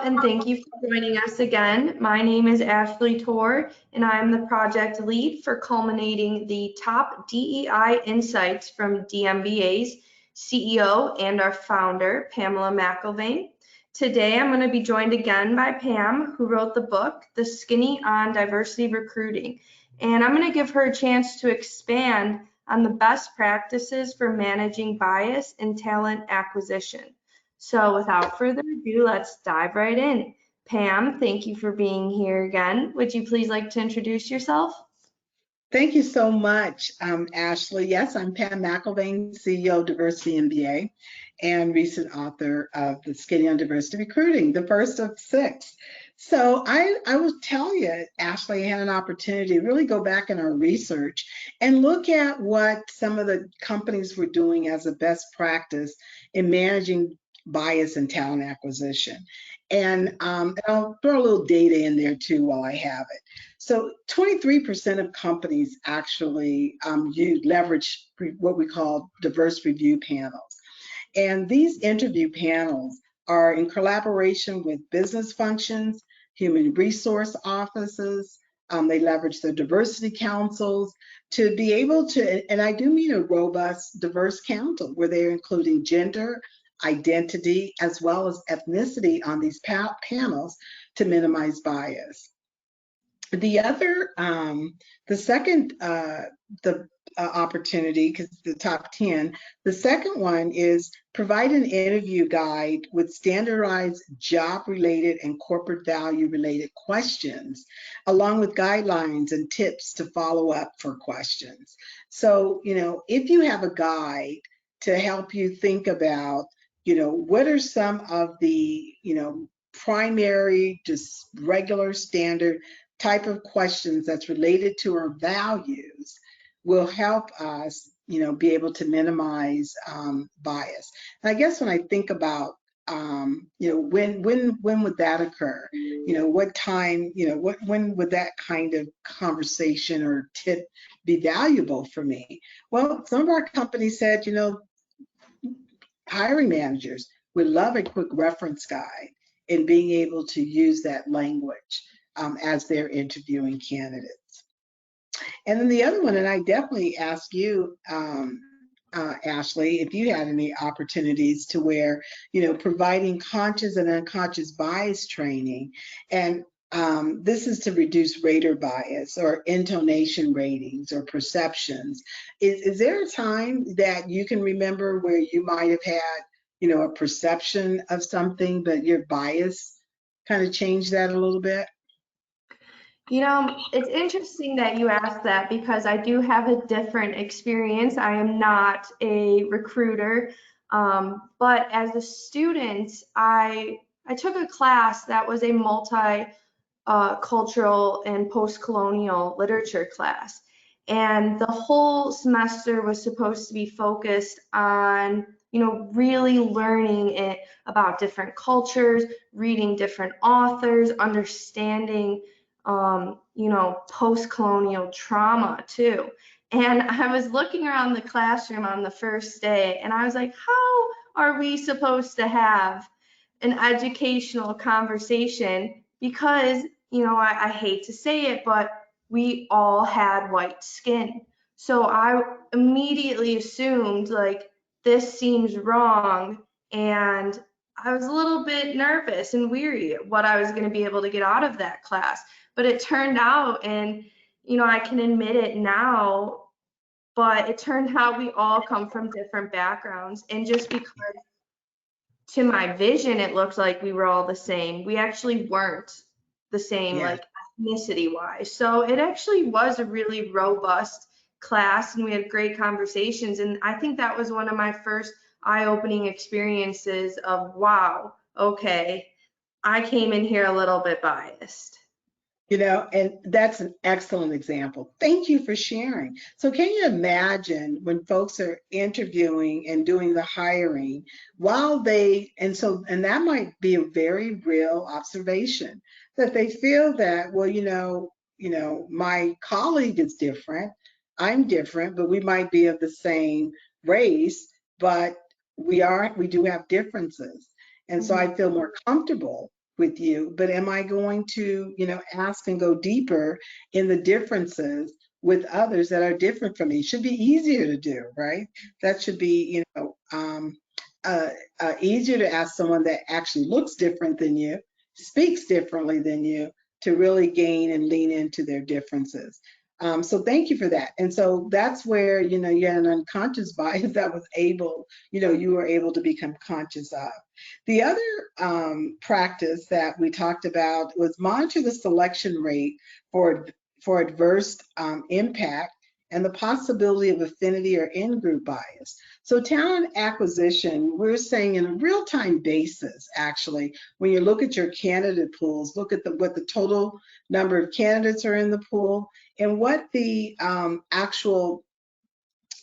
and thank you for joining us again. My name is Ashley Torr, and I'm the project lead for culminating the top DEI insights from DMBA's CEO and our founder, Pamela McIlvaine. Today, I'm going to be joined again by Pam, who wrote the book, The Skinny on Diversity Recruiting. And I'm going to give her a chance to expand on the best practices for managing bias in talent acquisition. So without further ado, let's dive right in. Pam, thank you for being here again. Would you please like to introduce yourself? Thank you so much, Ashley. Yes, I'm Pam McIlvaine, CEO of Diversity MBA and recent author of The Skinny on Diversity Recruiting, the first of 6. So I will tell you, Ashley, I had an opportunity to really go back in our research and look at what some of the companies were doing as a best practice in managing bias in talent acquisition. And I'll throw a little data in there too while I have it. So 23% of companies actually leverage what we call diverse review panels. And these interview panels are in collaboration with business functions, human resource offices. They leverage the diversity councils to be able to, and I do mean a robust, diverse council where they're including gender, identity, as well as ethnicity on these panels to minimize bias. The other, the second, opportunity, because the top 10, the second one is provide an interview guide with standardized job-related and corporate value-related questions, along with guidelines and tips to follow up for questions. So, if you have a guide to help you think about, what are some of the, primary, just regular standard type of questions that's related to our values will help us, be able to minimize bias. And I guess when I think about, when would that occur? What time, when would that kind of conversation or tip be valuable for me? Well, some of our companies said, hiring managers would love a quick reference guide in being able to use that language as they're interviewing candidates. And then the other one, and I definitely ask you, Ashley, if you had any opportunities to where, providing conscious and unconscious bias training, and this is to reduce rater bias or intonation ratings or perceptions. Is there a time that you can remember where you might have had, a perception of something, but your bias kind of changed that a little bit? It's interesting that you asked that because I do have a different experience. I am not a recruiter, but as a student, I took a class that was a multi-cultural and post-colonial literature class. And the whole semester was supposed to be focused on, really learning it about different cultures, reading different authors, understanding post-colonial trauma too. And I was looking around the classroom on the first day and I was like, how are we supposed to have an educational conversation? Because, I hate to say it, but we all had white skin. So I immediately assumed like, this seems wrong. And I was a little bit nervous and weary at what I was going to be able to get out of that class. But it turned out, and I can admit it now, but it turned out we all come from different backgrounds. And just because to my vision, it looked like we were all the same, we actually weren't the same, like ethnicity wise. So it actually was a really robust class and we had great conversations. And I think that was one of my first eye-opening experiences of, wow, okay, I came in here a little bit biased. And that's an excellent example. Thank you for sharing. So can you imagine when folks are interviewing and doing the hiring while and that might be a very real observation that they feel that, well, my colleague is different, I'm different, but we might be of the same race, but we do have differences. And so I feel more comfortable with you, but am I going to, ask and go deeper in the differences with others that are different from me? It should be easier to do, right? That should be, easier to ask someone that actually looks different than you, speaks differently than you, to really gain and lean into their differences. So thank you for that. And so that's where, you had an unconscious bias that was able, you were able to become conscious of. The other practice that we talked about was monitor the selection rate for adverse impact and the possibility of affinity or in-group bias. So talent acquisition, we're saying in a real-time basis, actually, when you look at your candidate pools, look at what the total number of candidates are in the pool and what the actual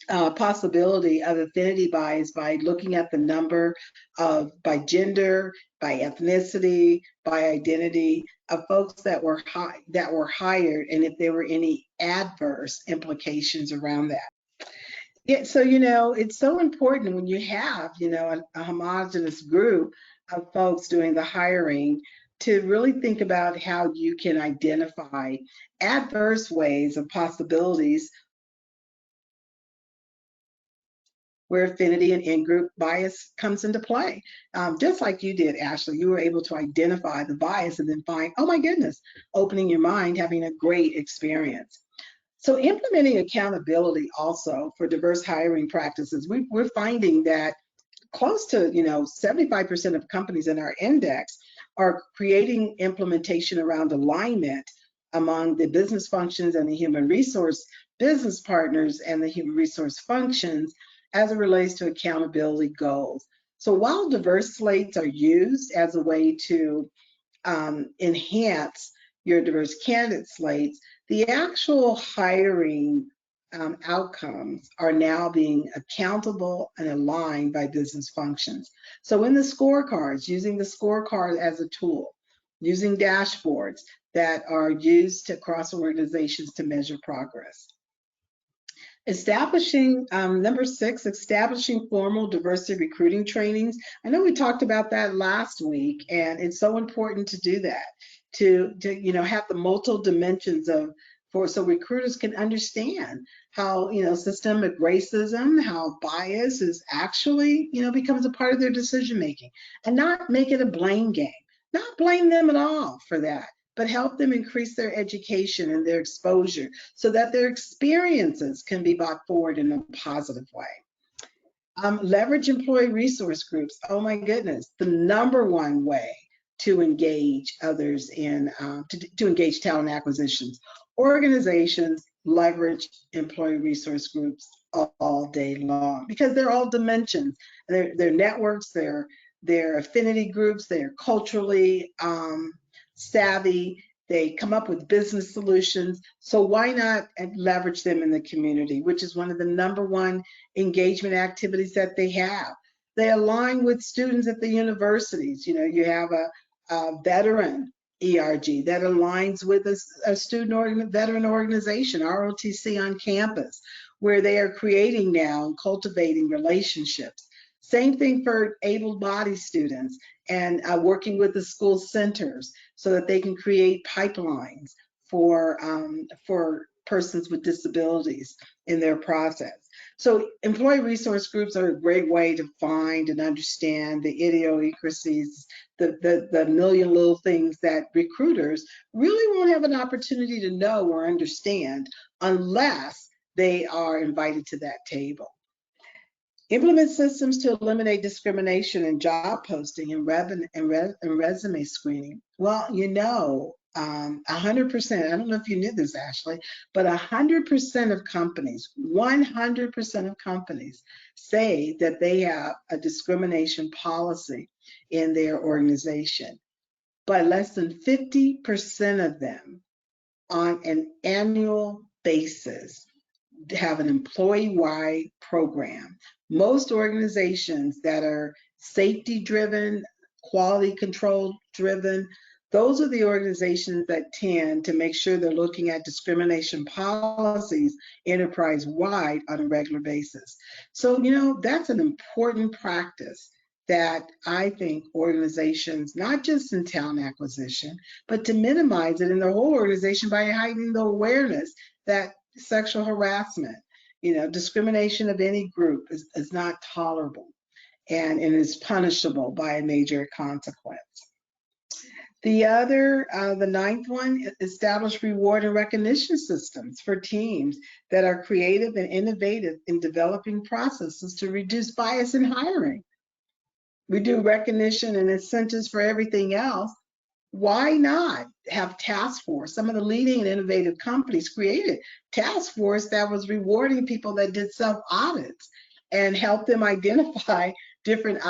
possibility of affinity bias by looking at the number of, by gender, by ethnicity, by identity of folks that were hired, and if there were any adverse implications around that. Yeah, so it's so important when you have a homogenous group of folks doing the hiring to really think about how you can identify adverse ways of possibilities where affinity and in-group bias comes into play. Just like you did, Ashley, you were able to identify the bias and then find, oh my goodness, opening your mind, having a great experience. So implementing accountability also for diverse hiring practices, we're finding that close to 75% of companies in our index are creating implementation around alignment among the business functions and the human resource business partners and the human resource functions as it relates to accountability goals. So while diverse slates are used as a way to enhance your diverse candidate slates, the actual hiring outcomes are now being accountable and aligned by business functions. So in the scorecards, using the scorecard as a tool, using dashboards that are used across organizations to measure progress. Establishing, number 6, establishing formal diversity recruiting trainings. I know we talked about that last week, and it's so important to do that, to have the multiple dimensions so recruiters can understand how, systemic racism, how bias is actually, becomes a part of their decision making, and not make it a blame game, not blame them at all for that, but help them increase their education and their exposure so that their experiences can be brought forward in a positive way. Leverage employee resource groups. Oh my goodness, the number one way to engage others in, to engage talent acquisitions. Organizations leverage employee resource groups all day long because they're all dimensions. They're networks, they're affinity groups, they're culturally savvy, they come up with business solutions. So why not leverage them in the community, which is one of the number one engagement activities that they have. They align with students at the universities. You have a veteran ERG that aligns with a student veteran organization, ROTC on campus, where they are creating now and cultivating relationships. Same thing for able-bodied students and working with the school centers so that they can create pipelines for persons with disabilities in their process. So employee resource groups are a great way to find and understand the idiosyncrasies, the million little things that recruiters really won't have an opportunity to know or understand unless they are invited to that table. Implement systems to eliminate discrimination in job posting and resume screening. Well, 100%, I don't know if you knew this, Ashley, but 100% of companies, 100% of companies say that they have a discrimination policy in their organization, but less than 50% of them on an annual basis have an employee-wide program. Most organizations that are safety-driven, quality control-driven, those are the organizations that tend to make sure they're looking at discrimination policies enterprise-wide on a regular basis. So, that's an important practice that I think organizations, not just in talent acquisition, but to minimize it in the whole organization by heightening the awareness that sexual harassment, discrimination of any group is not tolerable and is punishable by a major consequence. The ninth one, establish reward and recognition systems for teams that are creative and innovative in developing processes to reduce bias in hiring. We do recognition and incentives for everything else. Why not have task force? Some of the leading and innovative companies created task force that was rewarding people that did self audits and help them identify different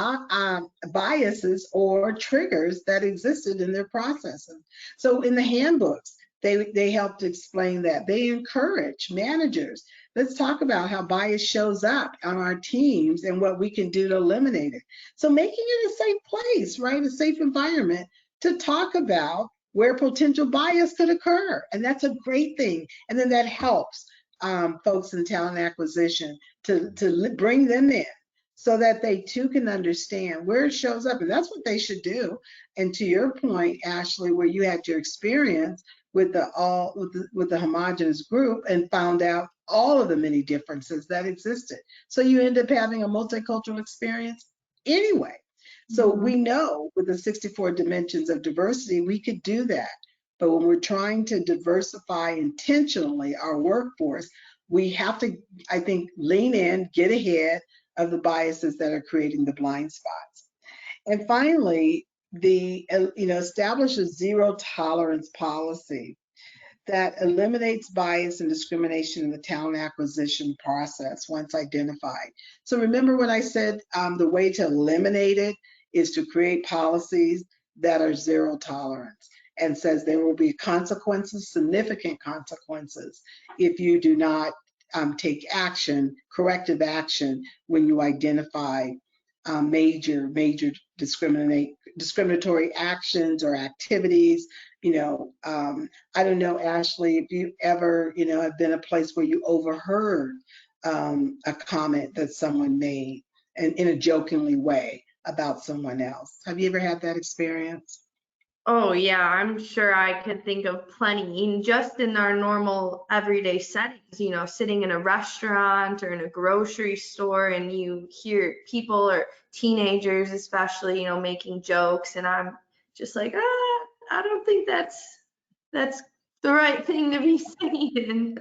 biases or triggers that existed in their processes. So in the handbooks, they helped explain that. They encourage managers. Let's talk about how bias shows up on our teams and what we can do to eliminate it. So making it a safe place, right? A safe environment to talk about where potential bias could occur. And that's a great thing. And then that helps folks in talent acquisition to bring them in so that they too can understand where it shows up. And that's what they should do. And to your point, Ashley, where you had your experience with the homogenous group and found out all of the many differences that existed. So you end up having a multicultural experience anyway. So we know with the 64 dimensions of diversity, we could do that. But when we're trying to diversify intentionally our workforce, we have to, I think, lean in, get ahead of the biases that are creating the blind spots. And finally, establish a zero tolerance policy that eliminates bias and discrimination in the talent acquisition process once identified. So remember when I said the way to eliminate it is to create policies that are zero tolerance and says there will be consequences, significant consequences, if you do not take action, corrective action, when you identify major discriminatory actions or activities. I don't know, Ashley, if you ever, have been a place where you overheard a comment that someone made in a jokingly way about someone else. Have you ever had that experience? Oh yeah, I'm sure I could think of plenty, just in our normal everyday settings, sitting in a restaurant or in a grocery store and you hear people or teenagers especially, making jokes, and I'm just like, I don't think that's the right thing to be saying.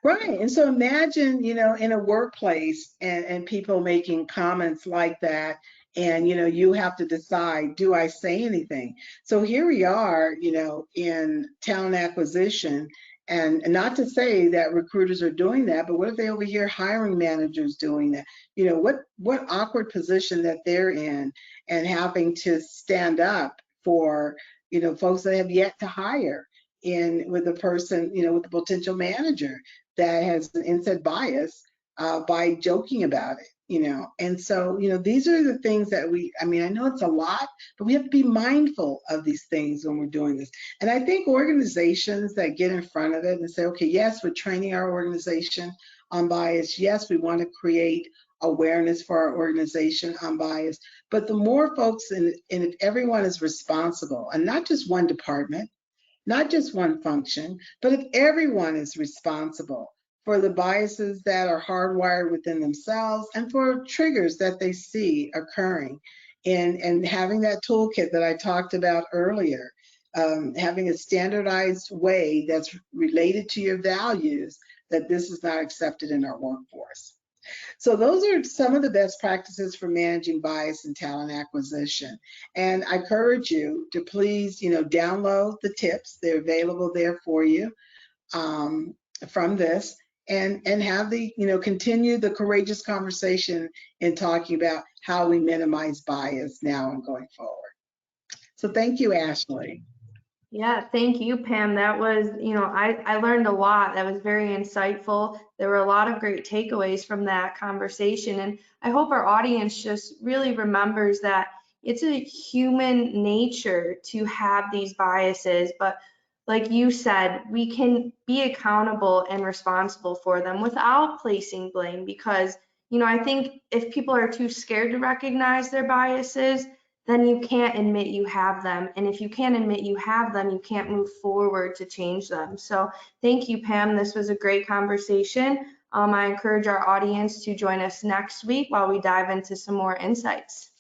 Right. And so imagine, in a workplace and people making comments like that. And, you have to decide, do I say anything? So here we are, in talent acquisition. And not to say that recruiters are doing that, but what if they overhear hiring managers doing that? What awkward position that they're in and having to stand up for, folks that have yet to hire with a person, with the potential manager that has an inset bias by joking about it, And so, these are the things that I know it's a lot, but we have to be mindful of these things when we're doing this. And I think organizations that get in front of it and say, okay, yes, we're training our organization on bias. Yes, we want to create awareness for our organization on bias. But the more folks, and if everyone is responsible, and not just one department, not just one function, but if everyone is responsible for the biases that are hardwired within themselves and for triggers that they see occurring, and having that toolkit that I talked about earlier, having a standardized way that's related to your values, that this is not accepted in our workforce. So those are some of the best practices for managing bias in talent acquisition. And I encourage you to please, download the tips. They're available there for you from this, and have the, continue the courageous conversation in talking about how we minimize bias now and going forward. So thank you, Ashley. Yeah, thank you, Pam. That was, I learned a lot. That was very insightful. There were a lot of great takeaways from that conversation. And I hope our audience just really remembers that it's a human nature to have these biases. But like you said, we can be accountable and responsible for them without placing blame, because You know, I think if people are too scared to recognize their biases, then you can't admit you have them. And if you can't admit you have them, you can't move forward to change them. So thank you, Pam. This was a great conversation. I encourage our audience to join us next week while we dive into some more insights.